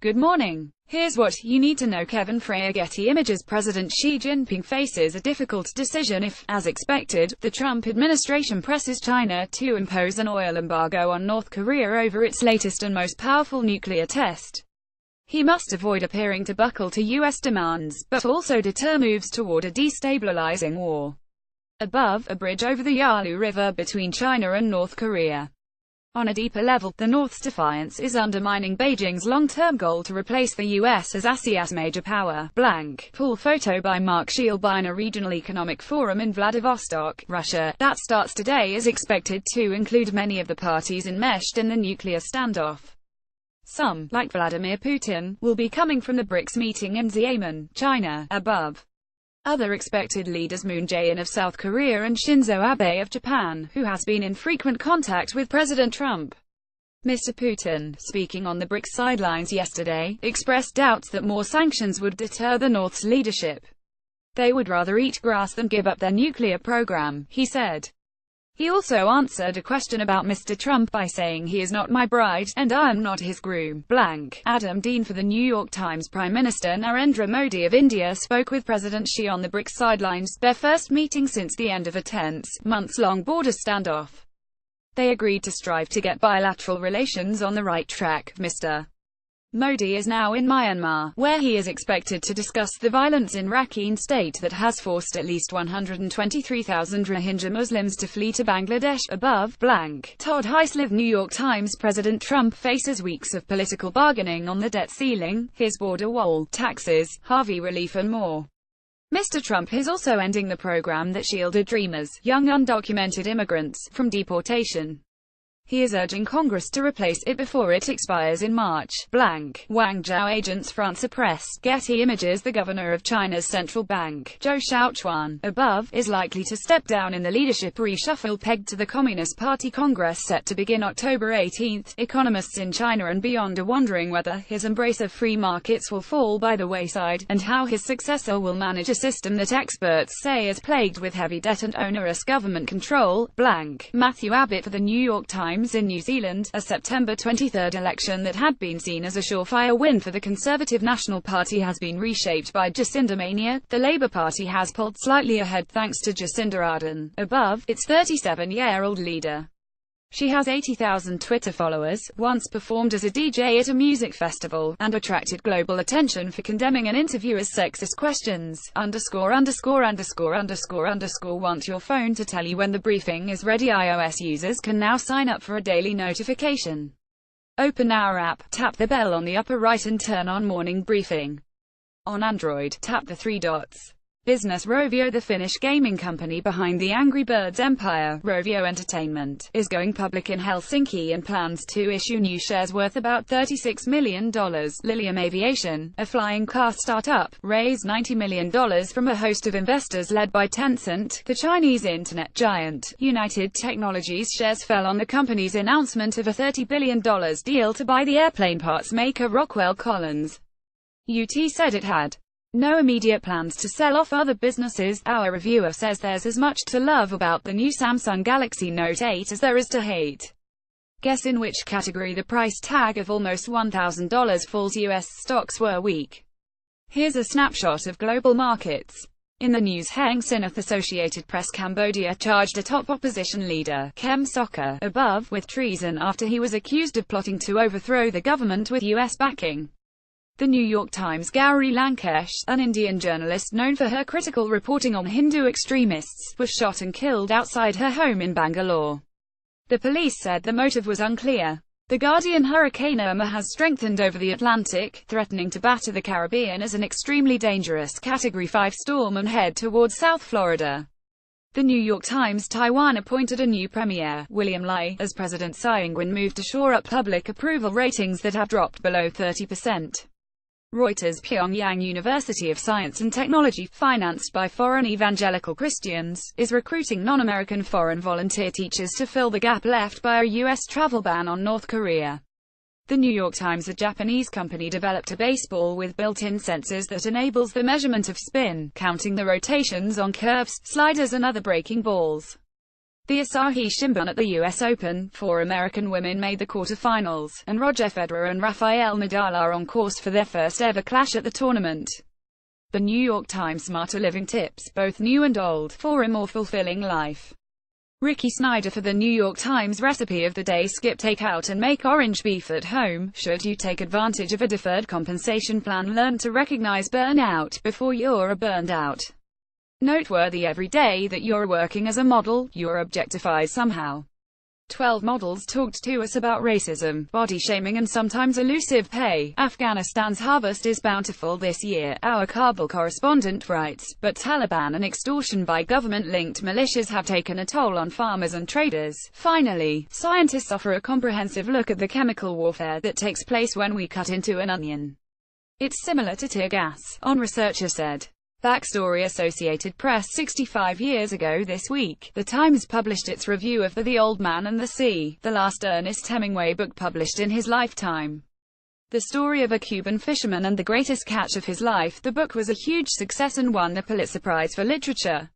Good morning. Here's what you need to know. Kevin Freya. Getty Images. President Xi Jinping faces a difficult decision if, as expected, the Trump administration presses China to impose an oil embargo on North Korea over its latest and most powerful nuclear test. He must avoid appearing to buckle to U.S. demands, but also deter moves toward a destabilizing war. Above, a bridge over the Yalu River between China and North Korea. On a deeper level, the North's defiance is undermining Beijing's long-term goal to replace the U.S. as ASEAN's major power. Pool photo by Mark Sheilbeiner. Regional Economic Forum in Vladivostok, Russia, that starts today is expected to include many of the parties enmeshed in the nuclear standoff. Some, like Vladimir Putin, will be coming from the BRICS meeting in Xiamen, China. Above. Other expected leaders: Moon Jae-in of South Korea and Shinzo Abe of Japan, who has been in frequent contact with President Trump. Mr. Putin, speaking on the BRICS sidelines yesterday, expressed doubts that more sanctions would deter the North's leadership. They would rather eat grass than give up their nuclear program, he said. He also answered a question about Mr. Trump by saying, "He is not my bride, and I am not his groom." Adam Dean for the New York Times. Prime Minister Narendra Modi of India spoke with President Xi on the BRICS sidelines, their first meeting since the end of a tense, months-long border standoff. They agreed to strive to get bilateral relations on the right track. Mr. Modi is now in Myanmar, where he is expected to discuss the violence in Rakhine State that has forced at least 123,000 Rohingya Muslims to flee to Bangladesh. Above. Todd Heislev. New York Times. President Trump faces weeks of political bargaining on the debt ceiling, his border wall, taxes, Harvey relief and more. Mr. Trump is also ending the program that shielded Dreamers, young undocumented immigrants, from deportation. He is urging Congress to replace it before it expires in March. Guangzhou. Agents France Press. Getty Images. The governor of China's central bank, Zhou Xiaochuan, above, is likely to step down in the leadership reshuffle pegged to the Communist Party Congress set to begin October 18. Economists in China and beyond are wondering whether his embrace of free markets will fall by the wayside, and how his successor will manage a system that experts say is plagued with heavy debt and onerous government control. Matthew Abbott for the New York Times. In New Zealand, a September 23 election that had been seen as a surefire win for the Conservative National Party has been reshaped by Jacinda mania. The Labour Party has pulled slightly ahead thanks to Jacinda Ardern, above, its 37-year-old leader. She has 80,000 Twitter followers, once performed as a DJ at a music festival, and attracted global attention for condemning an interviewer's sexist questions. Want your phone to tell you when the briefing is ready? iOS users can now sign up for a daily notification. Open our app, tap the bell on the upper right and turn on morning briefing. On Android, tap the three dots. Business. Rovio. The Finnish gaming company behind the Angry Birds empire, Rovio Entertainment, is going public in Helsinki and plans to issue new shares worth about $36 million. Lilium Aviation, a flying car startup, raised $90 million from a host of investors led by Tencent, the Chinese internet giant. United Technologies shares fell on the company's announcement of a $30 billion deal to buy the airplane parts maker Rockwell Collins. UT said it had no immediate plans to sell off other businesses. Our reviewer says there's as much to love about the new Samsung Galaxy Note 8 as there is to hate. Guess in which category the price tag of almost $1,000 falls. US stocks were weak. Here's a snapshot of global markets. In the news, Heng Sinoth. Associated Press. Cambodia charged a top opposition leader, Kem Sokha, above, with treason after he was accused of plotting to overthrow the government with US backing. The New York Times. Gauri Lankesh, an Indian journalist known for her critical reporting on Hindu extremists, was shot and killed outside her home in Bangalore. The police said the motive was unclear. The Guardian. Hurricane Irma has strengthened over the Atlantic, threatening to batter the Caribbean as an extremely dangerous Category 5 storm and head towards South Florida. The New York Times. Taiwan appointed a new premier, William Lai, as President Tsai Ing-wen moved to shore up public approval ratings that have dropped below 30%. Reuters. Pyongyang University of Science and Technology, financed by foreign evangelical Christians, is recruiting non-American foreign volunteer teachers to fill the gap left by a U.S. travel ban on North Korea. The New York Times. A Japanese company developed a baseball with built-in sensors that enables the measurement of spin, counting the rotations on curves, sliders and other breaking balls. The Asahi Shimbun at the US Open, 4 American women made the quarterfinals, and Roger Federer and Rafael Nadal are on course for their first ever clash at the tournament. The New York Times Smarter Living Tips, both new and old, for a more fulfilling life. Ricky Snyder for the New York Times Recipe of the Day: skip takeout and make orange beef at home. Should you take advantage of a deferred compensation plan? Learn to recognize burnout before you're burned out. Noteworthy: every day that you're working as a model, you're objectified somehow. 12 models talked to us about racism, body shaming and sometimes elusive pay. Afghanistan's harvest is bountiful this year, our Kabul correspondent writes, but Taliban and extortion by government-linked militias have taken a toll on farmers and traders. Finally, scientists offer a comprehensive look at the chemical warfare that takes place when we cut into an onion. It's similar to tear gas, one researcher said. Backstory: Associated Press. 65 years ago this week, The Times published its review of The Old Man and the Sea, the last Ernest Hemingway book published in his lifetime. The story of a Cuban fisherman and the greatest catch of his life. The book was a huge success and won the Pulitzer Prize for Literature.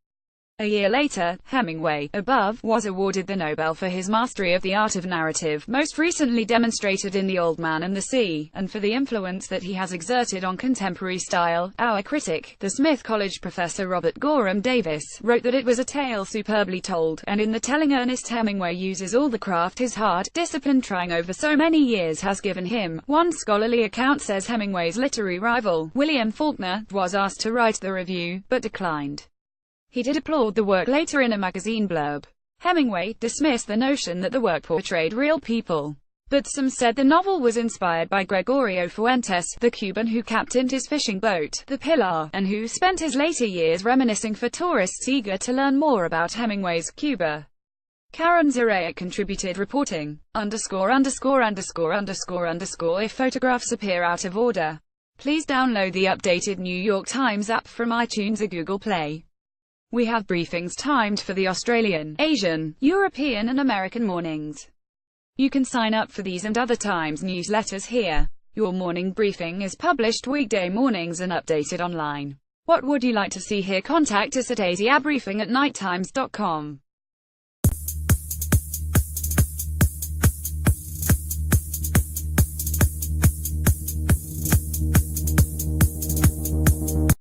A year later, Hemingway, above, was awarded the Nobel for his mastery of the art of narrative, most recently demonstrated in The Old Man and the Sea, and for the influence that he has exerted on contemporary style. Our critic, the Smith College professor Robert Gorham Davis, wrote that it was a tale superbly told, and in the telling Ernest Hemingway uses all the craft his hard, disciplined trying over so many years has given him. One scholarly account says Hemingway's literary rival, William Faulkner, was asked to write the review, but declined. He did applaud the work later in a magazine blurb. Hemingway dismissed the notion that the work portrayed real people, but some said the novel was inspired by Gregorio Fuentes, the Cuban who captained his fishing boat, the Pilar, and who spent his later years reminiscing for tourists eager to learn more about Hemingway's Cuba. Karen Zarea contributed, reporting, __________. If photographs appear out of order, please download the updated New York Times app from iTunes or Google Play. We have briefings timed for the Australian, Asian, European and American mornings. You can sign up for these and other Times newsletters here. Your morning briefing is published weekday mornings and updated online. What would you like to see here? Contact us at asiabriefing@nighttimes.com.